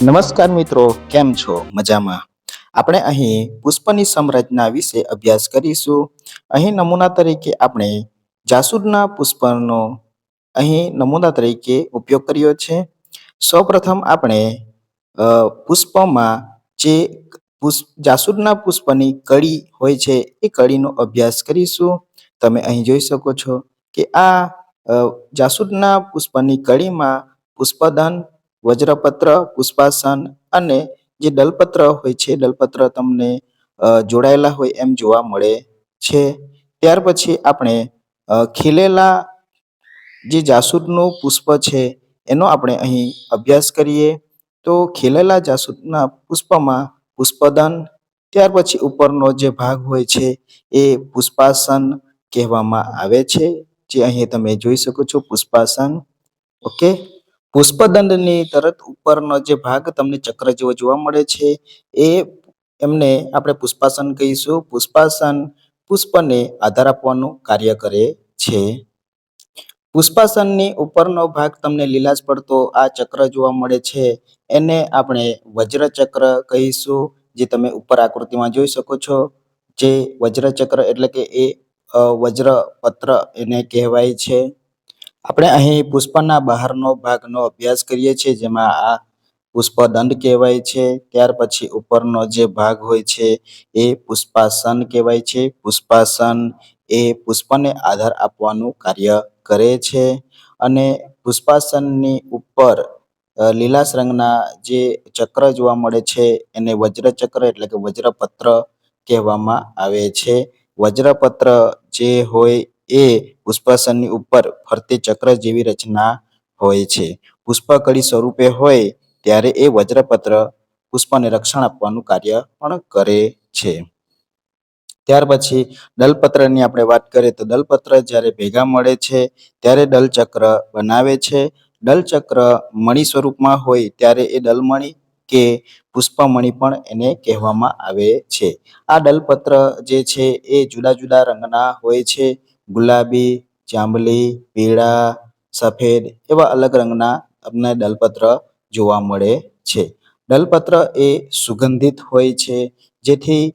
નમસ્કાર મિત્રો, કેમ છો? મજામાં? આપણે અહીં પુષ્પની સંરચના વિશે અભ્યાસ કરીશું. અહીં નમૂના તરીકે આપણે જાસૂદના પુષ્પનો અહીં નમૂના તરીકે ઉપયોગ કર્યો છે. સૌપ્રથમ આપણે પુષ્પમાં જે જાસૂદના પુષ્પની કળી હોય છે એ કળીનો અભ્યાસ કરીશું. તમે અહીં જોઈ શકો છો કે આ જાસૂદના પુષ્પની કળીમાં પુષ્પદન, વજ્રપત્ર, પુષ્પાસન અને જે દલપત્ર હોય છે દલપત્ર તમને જોડાયેલા હોય એમ જોવા મળે છે. ત્યાર પછી આપણે ખીલેલા જે જાસૂદનું પુષ્પ છે એનો આપણે અહીં અભ્યાસ કરીએ. તો ખીલેલા જાસૂદના પુષ્પમાં પુષ્પદન, ત્યાર પછી ઉપરનો જે ભાગ હોય છે એ પુષ્પાસન કહેવામાં આવે છે, જે અહીં તમે જોઈ શકો છો પુષ્પાસન. ઓકે, પુષ્પદંડની તરત ઉપરનો જે ભાગ તમને ચક્ર જેવો જોવા મળે છે એ એમને આપણે પુષ્પાસન કહીશું. પુષ્પાસન પુષ્પને આધાર આપવાનું કાર્ય કરે છે. પુષ્પાસનની ઉપરનો ભાગ તમને લીલાશ પડતો આ ચક્ર જોવા મળે છે એને આપણે વજ્રચક્ર કહીશું, જે તમે ઉપર આકૃતિમાં જોઈ શકો છો. જે વજ્રચક્ર એટલે કે એ વજ્રપત્ર એને કહેવાય છે. આપણે અહીં પુષ્પના બહારનો ભાગનો અભ્યાસ કરીએ છીએ, જેમાં આ પુષ્પદંડ કહેવાય છે. ત્યાર પછી ઉપરનો જે ભાગ હોય છે એ પુષ્પાસન કહેવાય છે. પુષ્પાસન એ પુષ્પને આધાર આપવાનું કાર્ય કરે છે. અને પુષ્પાસનની ઉપર લીલાશ રંગના જે ચક્ર જોવા મળે છે એને વજ્રચક્ર એટલે કે વજ્રપત્ર કહેવામાં આવે છે. વજ્રપત્ર જે હોય એ પુષ્પાસનની ઉપર ફરતી ચક્ર જેવી રચના હોય છે. પુષ્પકળી સ્વરૂપે હોય ત્યારે એ વજ્રપત્ર પુષ્પને રક્ષણ આપવાનું કાર્ય પણ કરે છે. ત્યાર પછી દલપત્રની આપણે વાત કરીએ તો દલપત્ર જ્યારે ભેગા મળે છે ત્યારે દલચક્ર બનાવે છે. દલચક્ર મણિ સ્વરૂપમાં હોય ત્યારે એ દલમણિ કે પુષ્પમણિ પણ એને કહેવામાં આવે છે. આ દલપત્ર જે છે એ જુદા જુદા રંગના હોય છે. ગુલાબી, જાંબલી, પીળા, સફેદ એવા અલગ રંગના તમને દલપત્ર જોવા મળે છે. દલપત્ર એ સુગંધિત હોય છે, જેથી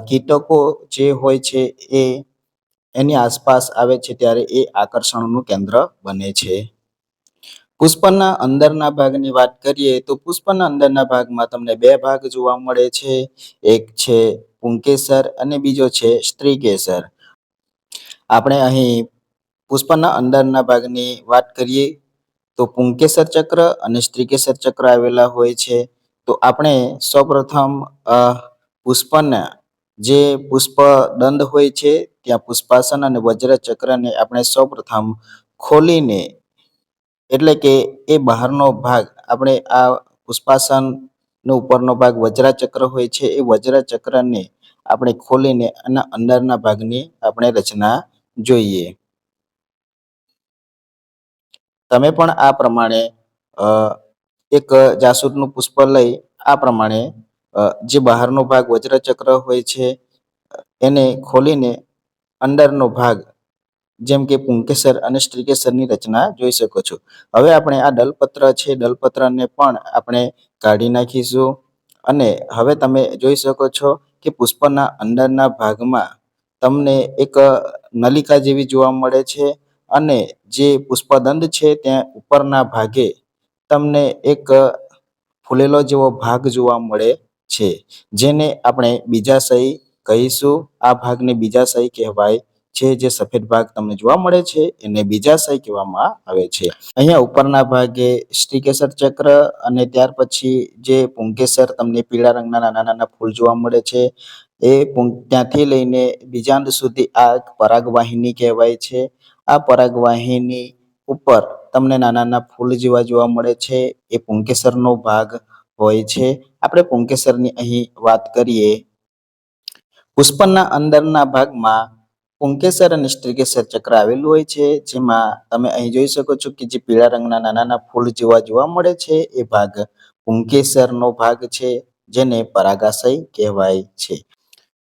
કીટકો જે હોય છે એ એની આસપાસ આવે છે ત્યારે એ આકર્ષણનું કેન્દ્ર બને છે. પુષ્પના અંદરના ભાગની વાત કરીએ તો પુષ્પના અંદરના ભાગમાં તમને બે ભાગ જોવા મળે છે. એક છે પુંકેસર અને બીજો છે સ્ત્રીકેસર. આપણે અહીં પુષ્પના અંદરના ભાગની વાત કરીએ તો પુંકેસર ચક્ર અને સ્ત્રીકેસર ચક્ર આવેલા હોય છે. તો આપણે સૌપ્રથમ પુષ્પના જે પુષ્પ દંડ હોય છે ત્યાં પુષ્પાસન અને વજ્રચક્રને આપણે સૌપ્રથમ ખોલીને એટલે કે એ બહારનો ભાગ આપણે આ પુષ્પાસનનો ઉપરનો ભાગ વજ્રચક્ર હોય છે એ વજ્રચક્રને આપણે ખોલીને એના અંદરના ભાગની આપણે રચના જોઈએ. તમે પણ આ પ્રમાણે એક જાસૂદનું પુષ્પ લઈ આ પ્રમાણે જે બહારનો ભાગ વજ્રચક્ર હોય છે એને ખોલીને અંદરનો ભાગ જેમ કે પુંકેસર અને સ્ત્રીકેસરની રચના જોઈ શકો છો. હવે આપણે આ દલપત્ર છે દલપત્રને પણ આપણે કાઢી નાખીશું. અને હવે તમે જોઈ શકો છો કે પુષ્પના અંદરના ભાગમાં તમને એક નલિકા જેવી જોવા મળે છે. અને જે પુષ્પદંડ છે ત્યાં ઉપરના ભાગે તમને એક ફૂલેલો જેવો ભાગ જોવા મળે છે, જેને આપણે બીજાશય કહીશું. આ ભાગને બીજાશય કહેવાય છે. જે સફેદ ભાગ તમને જોવા મળે છે એને બીજાશય કહેવામાં આવે છે. અહીંયા ઉપરના ભાગે સ્ત્રીકેસર ચક્ર અને ત્યાર પછી જે પુંકેસર તમને પીળા રંગના નાના નાના ફૂલ જોવા મળે છે એ ત્યાંથી લઈને બીજાંડ સુધી આ પરાગવાહિની કહેવાય છે. આ પરાગવાહિની ઉપર તમને નાના નાના ફૂલ જેવા જોવા મળે છે એ પુંકેસરનો ભાગ હોય છે. આપણે પુંકેસરની અહીં વાત કરીએ. પુષ્પના અંદરના ભાગમાં પુંકેસર અને સ્ત્રીકેસર ચક્ર આવેલું હોય છે, જેમાં તમે અહીં જોઈ શકો છો કે જે પીળા રંગના નાના નાના ફૂલ જેવા જોવા મળે છે એ ભાગ પુંકેસરનો ભાગ છે, જેને પરાગાશય કહેવાય છે.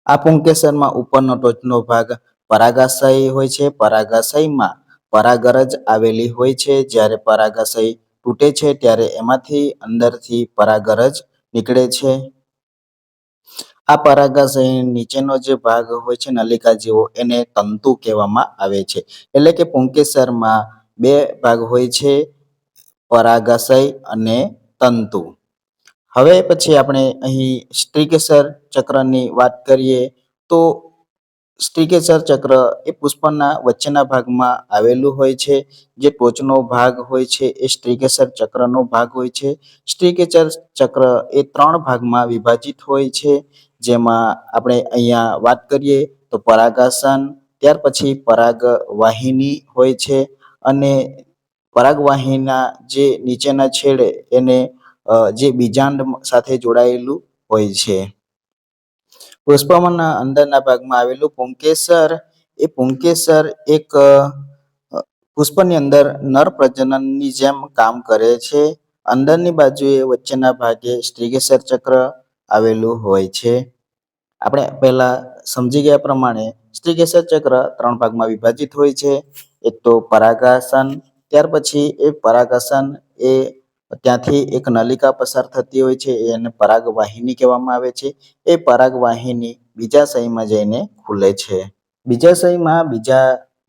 આ પુંકેસરમાં ઉપરનો ટોચનો ભાગ પરાગાશય હોય છે. પરાગાશયમાં પરાગરજ આવેલી હોય છે. જ્યારે પરાગાશય તૂટે છે ત્યારે એમાંથી અંદરથી પરાગરજ નીકળે છે. આ પરાગાશય નીચેનો જે ભાગ હોય છે નલિકા જેવો એને તંતુ કહેવામાં આવે છે. એટલે કે પુંકેસરમાં બે ભાગ હોય છે, પરાગાશય અને તંતુ. હવે પછી આપણે અહીં સ્ત્રીકેસર ચક્રની વાત કરીએ તો સ્ત્રીકેસર ચક્ર એ પુષ્પના વચ્ચેના ભાગમાં આવેલું હોય છે. જે ટોચનો ભાગ હોય છે એ સ્ત્રીકેસર ચક્રનો ભાગ હોય છે. સ્ત્રીકેસર ચક્ર એ 3 ભાગમાં વિભાજિત હોય છે. જેમાં આપણે અહીંયા વાત કરીએ તો પરાગાસન, ત્યાર પછી પરાગવાહિની હોય છે અને પરાગવાહિનીના જે નીચેના છેડે એને જે બીજાંડ સાથે જોડાયેલું હોય છે. પુષ્પના અંદરના ભાગમાં આવેલું પુંકેસર એ પુંકેસર એક પુષ્પની અંદર નર પ્રજનનની જેમ કામ કરે છે. અંદરની બાજુએ વચ્ચેના ભાગે સ્ત્રીકેસર ચક્ર આવેલું હોય છે. આપણે પહેલા સમજી ગયા પ્રમાણે સ્ત્રીકેસર ચક્ર 3 ભાગમાં વિભાજિત હોય છે. એક તો પરાગાસન, ત્યાર પછી એ પરાગાસન એ ત્યાંથી એક નલિકા પસાર થતી હોય છે એને પરાગવાહિની કહેવામાં આવે છે. એ પરાગવાહિની બીજાશયમાં જઈને ખુલે છે. બીજાશયમાં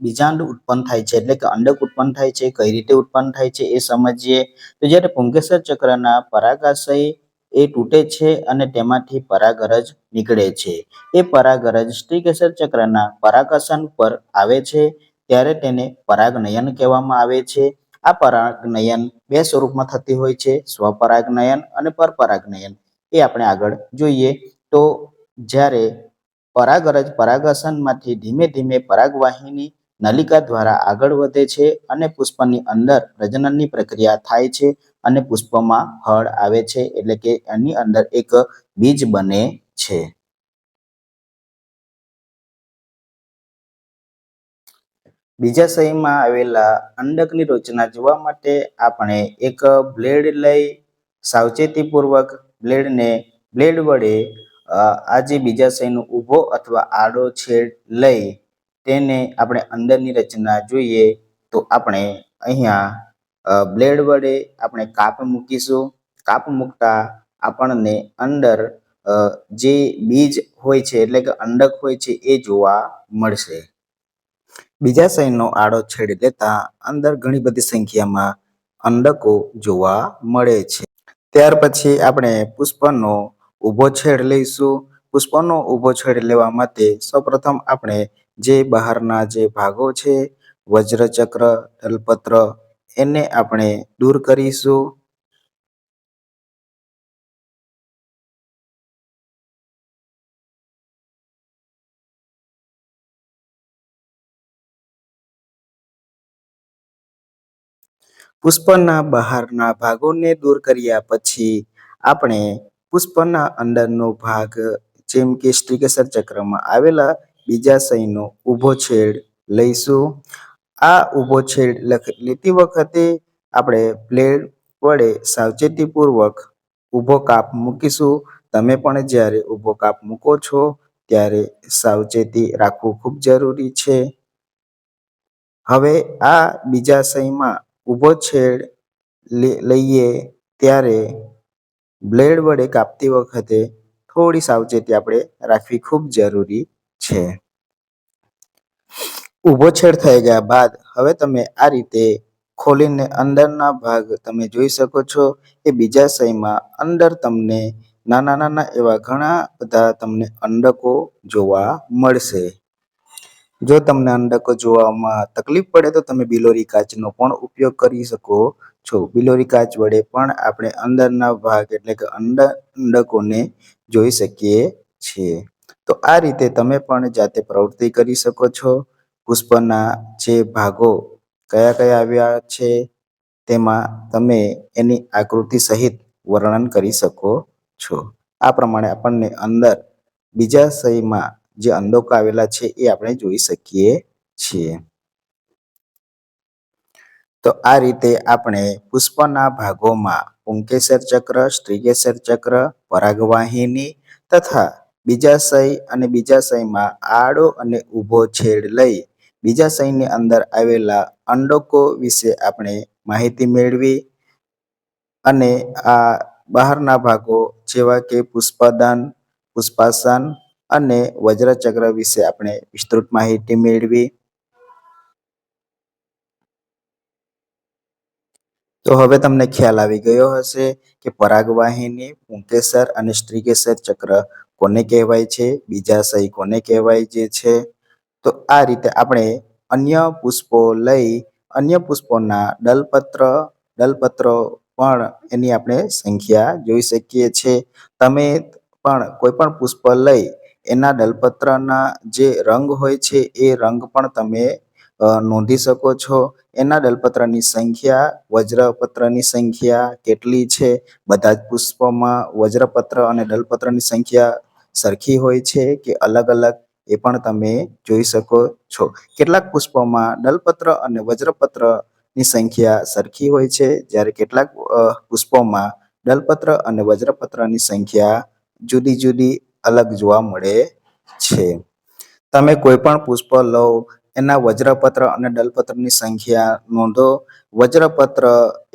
બીજાંડ ઉત્પન્ન થાય છે એટલે કે અંડક ઉત્પન્ન થાય છે. કઈ રીતે ઉત્પન્ન થાય છે એ સમજીએ તો જ્યારે પુંકેસર ચક્રના પરાગાશય એ તૂટે છે અને તેમાંથી પરાગરજ નીકળે છે. એ પરાગરજ સ્ત્રીકેસર ચક્રના પરાગાસન પર આવે છે ત્યારે તેને પરાગનયન કહેવામાં આવે છે. આ પરાગનયન 2 સ્વરૂપમાં થતી હોય છે, સ્વપરાગનયન અને પરપરાગનયન. એ આપણે આગળ જોઈએ તો જ્યારે પરાગરજ પરાગાસનમાંથી ધીમે ધીમે પરાગવાહિની નલિકા દ્વારા આગળ વધે છે અને પુષ્પની અંદર પ્રજનનની પ્રક્રિયા થાય છે અને પુષ્પમાં ફળ આવે છે એટલે કે એની અંદર એક બીજ બને છે. બીજાશયમાં આવેલા અંડકની રચના જોવા માટે આપણે એક બ્લેડ લઈ સાવચેતીપૂર્વક બ્લેડ વડે આ જે બીજાશયનો ઊભો અથવા આડો છેડ લઈ તેને આપણે અંદરની રચના જોઈએ તો આપણે અહીંયા બ્લેડ વડે આપણે કાપ મૂકીશું. કાપ મૂકતા આપણને અંદર જે બીજ હોય છે એટલે કે અંડક હોય છે એ જોવા મળશે. બીજાશયનો આડો છેડ લેતા અંદર ઘણી બધી સંખ્યામાં અંડકો જોવા મળે છે. ત્યાર પછી આપણે પુષ્પનો ઊભો છેડ લઈશું. પુષ્પનો ઊભો છેડ લેવા માટે સૌપ્રથમ આપણે જે બહારના જે ભાગો છે વજ્રચક્ર, દલપત્ર એને આપણે દૂર કરીશું. પુષ્પના બહારના ભાગોને દૂર કર્યા પછી આપણે પુષ્પના અંદરનો ભાગ જેમ કે સ્ત્રીકેસર ચક્રમાં આવેલા બીજાશયનો ઊભો છેડ લઈશું. આ ઊભો છેડ લેતી વખતે આપણે બ્લેડ વડે સાવચેતીપૂર્વક ઊભો કાપ મૂકીશું. તમે પણ જ્યારે ઊભો કાપ મૂકો છો ત્યારે સાવચેતી રાખવું ખૂબ જરૂરી છે. હવે આ બીજાશયમાં ઊભો છેડ લઈએ ત્યારે બ્લેડ વડે કાપતી વખતે થોડી સાવચેતી આપણે રાખવી ખૂબ જરૂરી છે. ઊભો છેડ થઈ ગયા બાદ હવે તમે આ રીતે ખોલીને અંદરના ભાગ તમે જોઈ શકો છો. એ બીજાશયમાં અંદર તમને નાના નાના એવા ઘણા બધા તમને અંડકો જોવા મળશે. જો તમને અંડકો જોવામાં તકલીફ પડે તો તમે બિલોરી કાચનો પણ ઉપયોગ કરી શકો છો. બિલોરી કાચ વડે પણ આપણે અંદરના ભાગ એટલે કે અંડકોને જોઈ શકીએ છીએ. તો આ રીતે તમે પણ જાતે પ્રવૃત્તિ કરી શકો છો. પુષ્પના જે ભાગો કયા કયા આવ્યા છે તેમાં તમે એની આકૃતિ સહિત વર્ણન કરી શકો છો. આ પ્રમાણે આપણને અંદર બીજાશયમાં જે અંડકો આવેલા છે એ આપણે જોઈ શકીએ છીએ. તો આ રીતે આપણે પુષ્પના ભાગોમાં પુંકેસર ચક્ર, સ્ત્રીકેસર ચક્ર, પરાગવાહિની તથા બીજાશય અને બીજાશયમાં આડો અને ઊભો છેડ લઈ બીજાશયની અંદર આવેલા અંડકો વિશે આપણે માહિતી મેળવી. અને આ બહારના ભાગો જેવા કે પુષ્પદાન, પુષ્પાસન અને વજ્રચક્ર વિશે આપણે વિસ્તૃત માહિતી મેળવી. તો હવે તમને ખ્યાલ આવી ગયો હશે કે પરાગવાહિની, પુંકેસર અને સ્ત્રીકેસર ચક્ર કોને કહેવાય છે, બીજાશય કોને કહેવાય જે છે. તો આ રીતે આપણે અન્ય પુષ્પો લઈ અન્ય પુષ્પોના દલપત્રો પણ એની આપણે સંખ્યા જોઈ શકીએ છીએ. તમે પણ કોઈ પણ પુષ્પ લઈ એના દલપત્રના જે રંગ હોય છે એ રંગ પણ તમે નોંધી શકો છો. એના દલપત્રની સંખ્યા, વજ્રપત્રની સંખ્યા કેટલી છે, બધા જ પુષ્પોમાં વજ્રપત્ર અને દલપત્રની સંખ્યા સરખી હોય છે કે અલગ અલગ, એ પણ તમે જોઈ શકો છો. કેટલાક પુષ્પોમાં દલપત્ર અને વજ્રપત્રની સંખ્યા સરખી હોય છે, જ્યારે કેટલાક પુષ્પોમાં દલપત્ર અને વજ્રપત્રની સંખ્યા જુદી જુદી અલગ જોવા મળે છે. તમે કોઈ પણ પુષ્પ લો, એના વજ્રપત્ર અને દલપત્રની સંખ્યા નોંધો. વજ્રપત્ર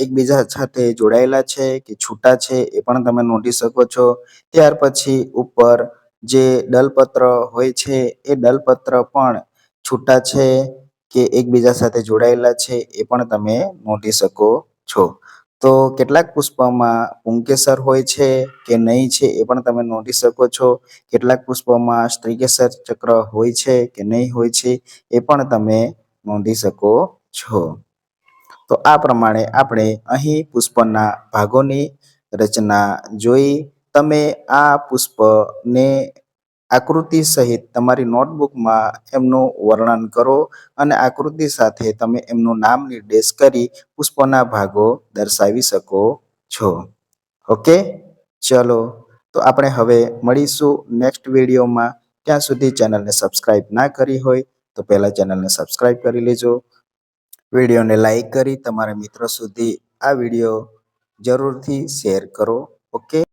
એકબીજા સાથે જોડાયેલા છે કે છૂટા છે એ પણ તમે નોંધી શકો છો. ત્યાર પછી ઉપર જે દલપત્ર હોય છે એ દલપત્ર પણ છૂટા છે કે એકબીજા સાથે જોડાયેલા છે એ પણ તમે નોંધી શકો છો. તો કેટલાક પુષ્પમાં પુંકેસર હોય છે કે નહીં છે એ પણ તમે નોંધી શકો છો. કેટલાક પુષ્પોમાં સ્ત્રીકેસર ચક્ર હોય છે કે નહીં હોય છે એ પણ તમે નોંધી શકો છો. તો આ પ્રમાણે આપણે અહીં પુષ્પના ભાગોની રચના જોઈ. તમે આ પુષ્પને આકૃતિ સહિત તમારી નોટબુકમાં એમનું વર્ણન કરો અને આકૃતિ સાથે તમે એમનું નામ નિર્દેશ કરી પુષ્પના ભાગો દર્શાવી શકો છો. ઓકે, ચલો તો આપણે હવે મળીશું નેક્સ્ટ વિડીયોમાં. ત્યાં સુધી ચેનલને સબસ્ક્રાઇબ ના કરી હોય તો પહેલાં ચેનલને સબસ્ક્રાઇબ કરી લેજો. વિડીયોને લાઈક કરી તમારા મિત્રો સુધી આ વિડીયો જરૂરથી શેર કરો. ઓકે.